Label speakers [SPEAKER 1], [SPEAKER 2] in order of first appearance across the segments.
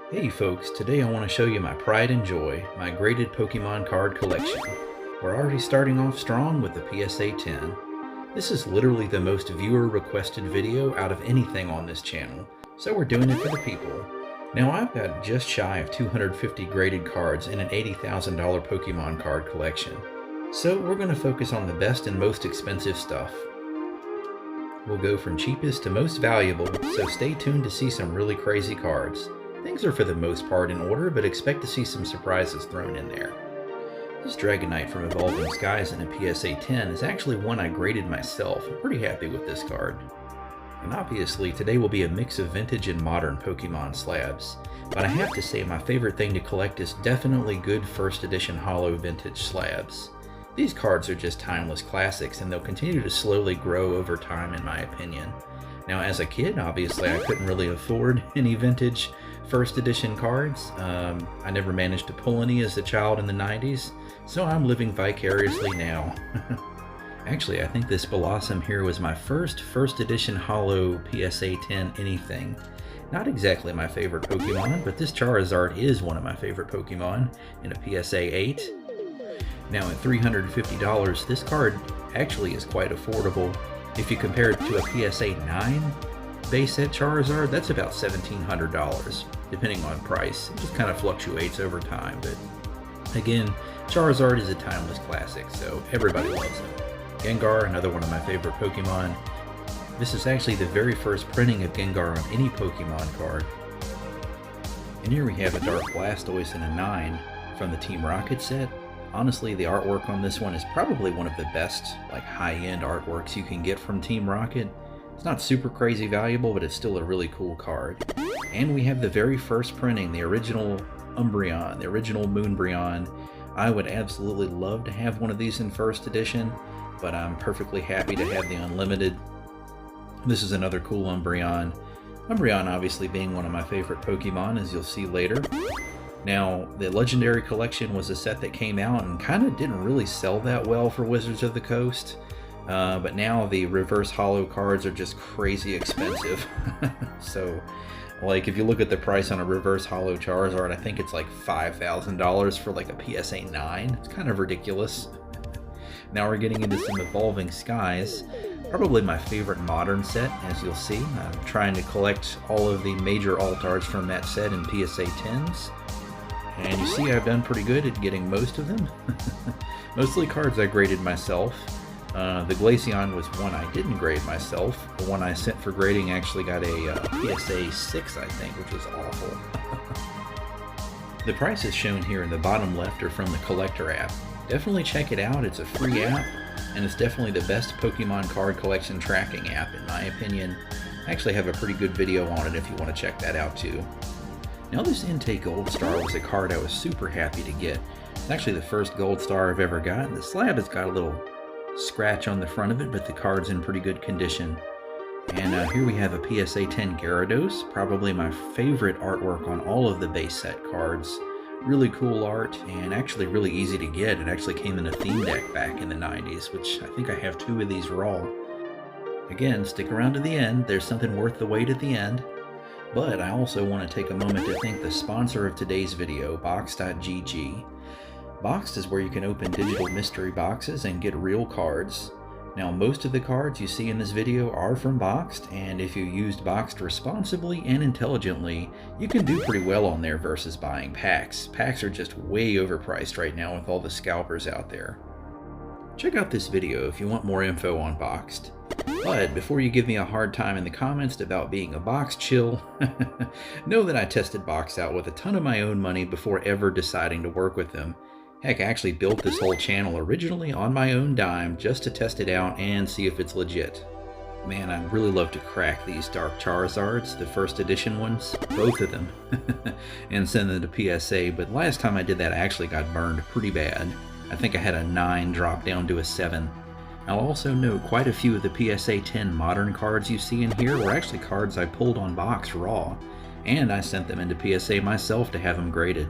[SPEAKER 1] Hey folks, today I want to show you my pride and joy, my graded Pokemon card collection. We're already starting off strong with the PSA 10. This is literally the most viewer requested video out of anything on this channel, so we're doing it for the people. Now I've got just shy of 250 graded cards in an $80,000 Pokemon card collection. So we're going to focus on the best and most expensive stuff. We'll go from cheapest to most valuable, so stay tuned to see some really crazy cards. Things are for the most part in order, but expect to see some surprises thrown in there. This Dragonite from Evolving Skies in a PSA 10 is actually one I graded myself. I'm pretty happy with this card. And obviously today will be a mix of vintage and modern Pokemon slabs, but I have to say my favorite thing to collect is definitely good first edition holo vintage slabs. These cards are just timeless classics and they'll continue to slowly grow over time in my opinion. Now as a kid, obviously I couldn't really afford any vintage first edition cards. I never managed to pull any as a child in the 90s, so I'm living vicariously now. Actually, I think this Blossom here was my first edition holo PSA 10 anything. Not exactly my favorite Pokemon, but this Charizard is one of my favorite Pokemon in a PSA 8. Now at $350, this card actually is quite affordable. If you compare it to a PSA 9 base set Charizard, that's about $1,700, depending on price. It just kind of fluctuates over time, but again, Charizard is a timeless classic, so everybody loves it. Gengar, another one of my favorite Pokemon. This is actually the very first printing of Gengar on any Pokemon card. And here we have a Dark Blastoise in a 9 from the Team Rocket set. Honestly, the artwork on this one is probably one of the best, high-end artworks you can get from Team Rocket. It's not super crazy valuable, but it's still a really cool card. And we have the very first printing, the original Umbreon, the original Moonbreon. I would absolutely love to have one of these in first edition, but I'm perfectly happy to have the Unlimited. This is another cool Umbreon. Umbreon obviously being one of my favorite Pokemon, as you'll see later. Now, the Legendary Collection was a set that came out and kind of didn't really sell that well for Wizards of the Coast. But now the reverse holo cards are just crazy expensive. So, if you look at the price on a reverse holo Charizard, I think it's like $5,000 for a PSA 9. It's kind of ridiculous. Now we're getting into some Evolving Skies. Probably my favorite modern set, as you'll see. I'm trying to collect all of the major alt-arts from that set in PSA 10s. And you see I've done pretty good at getting most of them. Mostly cards I graded myself. The Glaceon was one I didn't grade myself. The one I sent for grading actually got a PSA 6, I think, which was awful. The prices shown here in the bottom left are from the Collector app. Definitely check it out. It's a free app, and it's definitely the best Pokemon card collection tracking app, in my opinion. I actually have a pretty good video on it if you want to check that out too. Now this Intake Gold Star was a card I was super happy to get. It's actually the first Gold Star I've ever gotten. The slab has got a little scratch on the front of it, but the card's in pretty good condition. And here we have a PSA 10 Gyarados, probably my favorite artwork on all of the base set cards. Really cool art, and actually really easy to get. It actually came in a theme deck back in the 90s, which I think I have 2 of these raw. Again, stick around to the end. There's something worth the wait at the end. But I also want to take a moment to thank the sponsor of today's video, Boxed.gg. Boxed is where you can open digital mystery boxes and get real cards. Now, most of the cards you see in this video are from Boxed, and if you used Boxed responsibly and intelligently, you can do pretty well on there versus buying packs. Packs are just way overpriced right now with all the scalpers out there. Check out this video if you want more info on Boxed. But before you give me a hard time in the comments about being a Boxed chill, know that I tested Boxed out with a ton of my own money before ever deciding to work with them. Heck, I actually built this whole channel originally on my own dime just to test it out and see if it's legit. Man, I'd really love to crack these Dark Charizards, the first edition ones, both of them, and send them to PSA, but last time I did that I actually got burned pretty bad. I think I had a 9 drop down to a 7. I'll also note quite a few of the PSA 10 modern cards you see in here were actually cards I pulled on box raw, and I sent them into PSA myself to have them graded.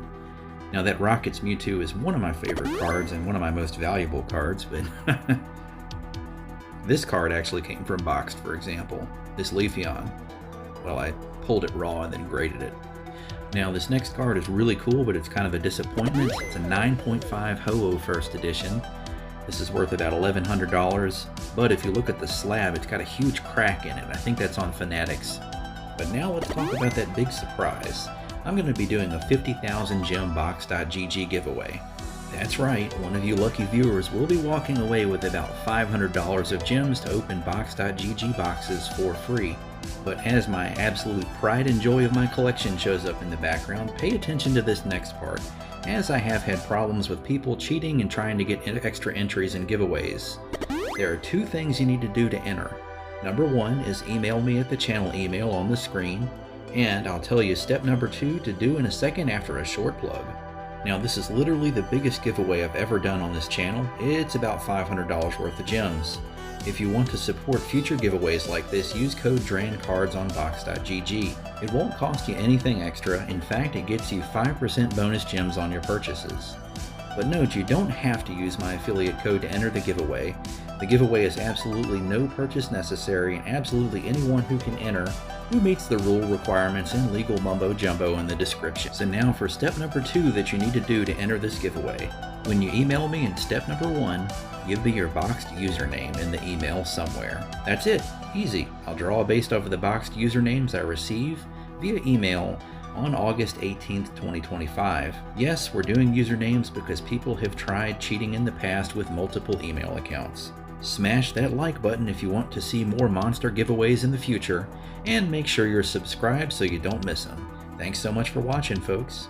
[SPEAKER 1] Now that Rocket's Mewtwo is one of my favorite cards and one of my most valuable cards, but this card actually came from Boxed, for example. This Leafeon. Well, I pulled it raw and then graded it. Now this next card is really cool, but it's kind of a disappointment. It's a 9.5 Ho-Oh First Edition. This is worth about $1,100, but if you look at the slab, it's got a huge crack in it. I think that's on Fanatics. But now let's talk about that big surprise. I'm going to be doing a 50,000 gem box.gg giveaway. That's right, one of you lucky viewers will be walking away with about $500 of gems to open box.gg boxes for free. But as my absolute pride and joy of my collection shows up in the background, pay attention to this next part, as I have had problems with people cheating and trying to get extra entries and giveaways. There are two things you need to do to enter. Number one is email me at the channel email on the screen, and I'll tell you step number two to do in a second after a short plug. Now this is literally the biggest giveaway I've ever done on this channel. It's about $500 worth of gems. If you want to support future giveaways like this, use code DRANCARDS on box.gg. It won't cost you anything extra. In fact, it gets you 5% bonus gems on your purchases. But note, you don't have to use my affiliate code to enter the giveaway. The giveaway is absolutely no purchase necessary, and absolutely anyone who can enter who meets the rule requirements and legal mumbo jumbo in the description. So now for step number two that you need to do to enter this giveaway. When you email me in step number one, give me your boxed username in the email somewhere. That's it, easy. I'll draw based off of the boxed usernames I receive via email on August 18th, 2025. Yes, we're doing usernames because people have tried cheating in the past with multiple email accounts. Smash that like button if you want to see more monster giveaways in the future, and make sure you're subscribed so you don't miss them. Thanks so much for watching, folks.